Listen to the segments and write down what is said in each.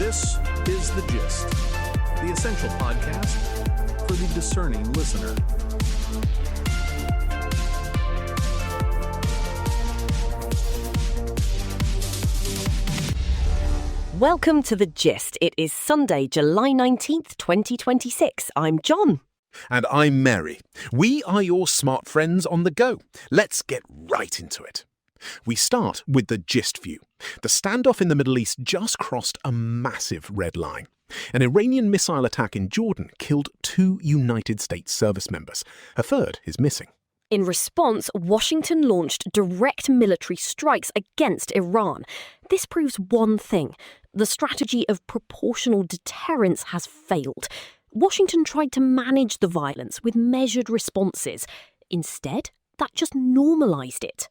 This is The Gist, the essential podcast for the discerning listener. Welcome to The Gist. It is Sunday, July 19th, 2026. I'm John. And I'm Mary. We are your smart friends on the go. Let's get right into it. We start with the gist view. The standoff in the Middle East just crossed a massive red line. An Iranian missile attack in Jordan killed 2 United States service members. A third is missing. In response, Washington launched direct military strikes against Iran. This proves one thing. The strategy of proportional deterrence has failed. Washington tried to manage the violence with measured responses. Instead, that just normalised it.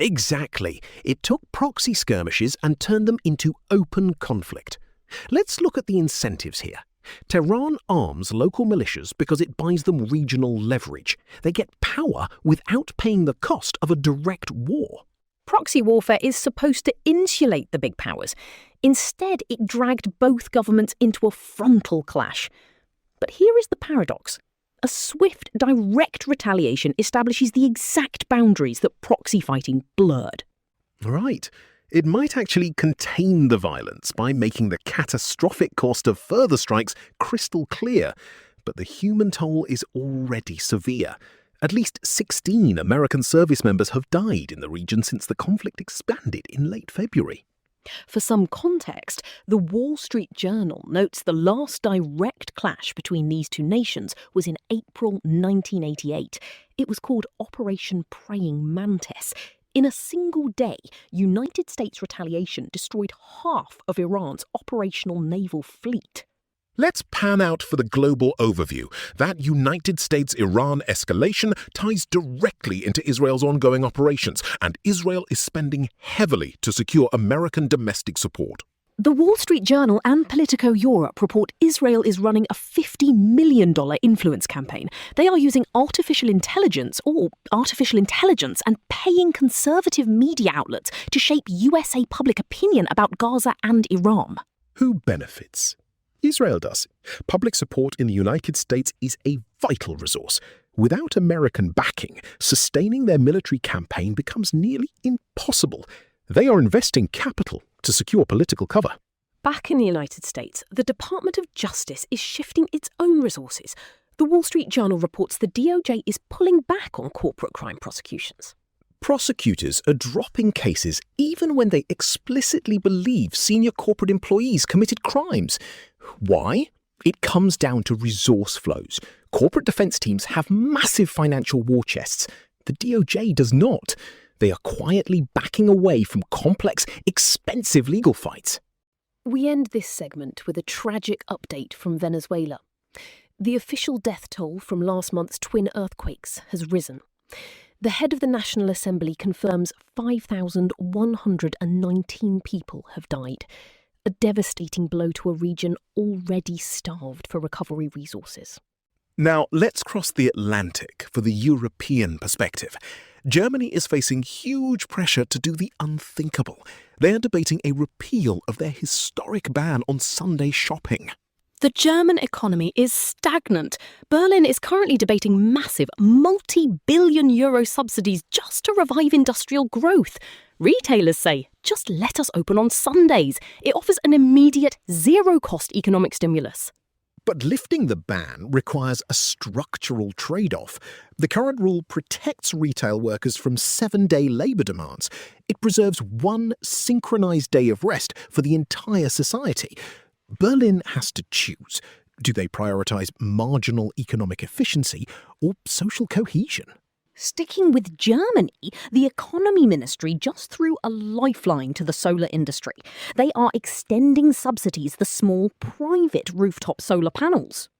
Exactly. It took proxy skirmishes and turned them into open conflict. Let's look at the incentives here. Tehran arms local militias because it buys them regional leverage. They get power without paying the cost of a direct war. Proxy warfare is supposed to insulate the big powers. Instead, it dragged both governments into a frontal clash. But here is the paradox. A swift, direct retaliation establishes the exact boundaries that proxy fighting blurred. Right. It might actually contain the violence by making the catastrophic cost of further strikes crystal clear. But the human toll is already severe. At least 16 American service members have died in the region since the conflict expanded in late February. For some context, the Wall Street Journal notes the last direct clash between these two nations was in April 1988. It was called Operation Praying Mantis. In a single day, United States retaliation destroyed half of Iran's operational naval fleet. Let's pan out for the global overview. That United States-Iran escalation ties directly into Israel's ongoing operations, and Israel is spending heavily to secure American domestic support. The Wall Street Journal and Politico Europe report Israel is running a $50 million influence campaign. They are using artificial intelligence and paying conservative media outlets to shape USA public opinion about Gaza and Iran. Who benefits? Israel does. Public support in the United States is a vital resource. Without American backing, sustaining their military campaign becomes nearly impossible. They are investing capital to secure political cover. Back in the United States, the Department of Justice is shifting its own resources. The Wall Street Journal reports the DOJ is pulling back on corporate crime prosecutions. Prosecutors are dropping cases even when they explicitly believe senior corporate employees committed crimes. Why? It comes down to resource flows. Corporate defense teams have massive financial war chests. The DOJ does not. They are quietly backing away from complex, expensive legal fights. We end this segment with a tragic update from Venezuela. The official death toll from last month's twin earthquakes has risen. The head of the National Assembly confirms 5,119 people have died. A devastating blow to a region already starved for recovery resources. Now, let's cross the Atlantic for the European perspective. Germany is facing huge pressure to do the unthinkable. They're debating a repeal of their historic ban on Sunday shopping. The German economy is stagnant. Berlin is currently debating massive, multi-billion euro subsidies just to revive industrial growth. Retailers say, just let us open on Sundays. It offers an immediate, zero-cost economic stimulus. But lifting the ban requires a structural trade-off. The current rule protects retail workers from 7-day labour demands. It preserves one synchronised day of rest for the entire society. Berlin has to choose. Do they prioritise marginal economic efficiency or social cohesion? Sticking with Germany, the economy ministry just threw a lifeline to the solar industry. They are extending subsidies for small private rooftop solar panels.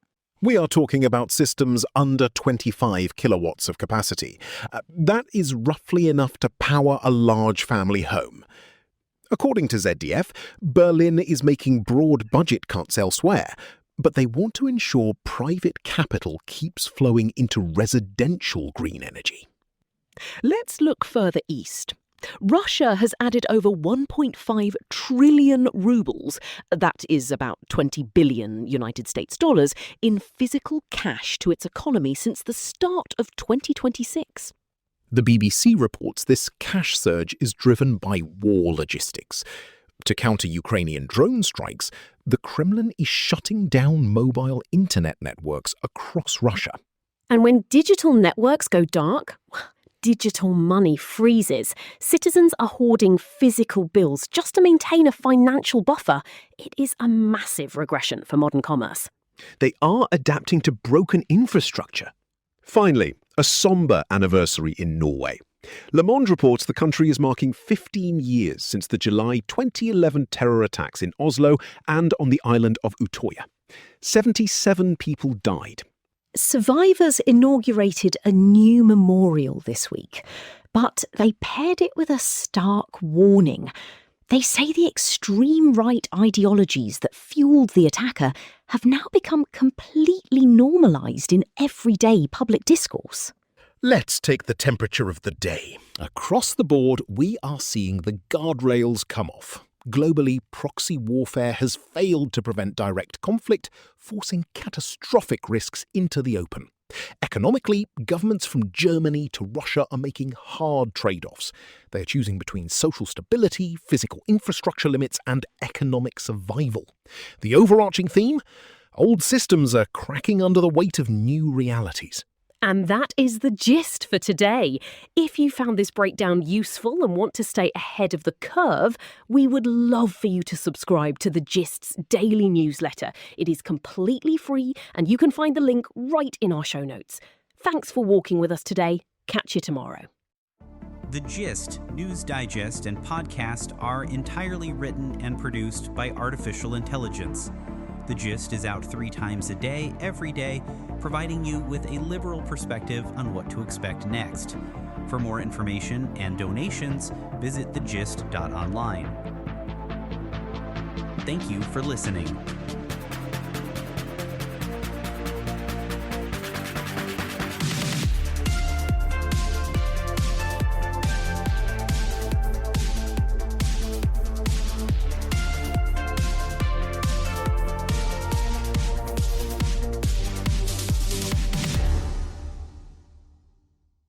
We are talking about systems under 25 kilowatts of capacity. That is roughly enough to power a large family home. According to ZDF, Berlin is making broad budget cuts elsewhere, but they want to ensure private capital keeps flowing into residential green energy. Let's look further east. Russia has added over 1.5 trillion rubles, that is about 20 billion United States dollars, in physical cash to its economy since the start of 2026. The BBC reports this cash surge is driven by war logistics. To counter Ukrainian drone strikes, the Kremlin is shutting down mobile internet networks across Russia. And when digital networks go dark, digital money freezes. Citizens are hoarding physical bills just to maintain a financial buffer. It is a massive regression for modern commerce. They are adapting to broken infrastructure. Finally, a sombre anniversary in Norway. Le Monde reports the country is marking 15 years since the July 2011 terror attacks in Oslo and on the island of Utøya. 77 people died. Survivors inaugurated a new memorial this week, but they paired it with a stark warning. They say the extreme right ideologies that fueled the attacker have now become completely normalised in everyday public discourse. Let's take the temperature of the day. Across the board, we are seeing the guardrails come off. Globally, proxy warfare has failed to prevent direct conflict, forcing catastrophic risks into the open. Economically, governments from Germany to Russia are making hard trade-offs. They are choosing between social stability, physical infrastructure limits, and economic survival. The overarching theme? Old systems are cracking under the weight of new realities. And that is the gist for today. If you found this breakdown useful and want to stay ahead of the curve, we would love for you to subscribe to the Gist's daily newsletter. It is completely free and you can find the link right in our show notes. Thanks for walking with us today. Catch you tomorrow. The Gist, News Digest, and podcast are entirely written and produced by artificial intelligence. The Gist is out 3 times a day, every day, providing you with a liberal perspective on what to expect next. For more information and donations, visit thegist.online. Thank you for listening.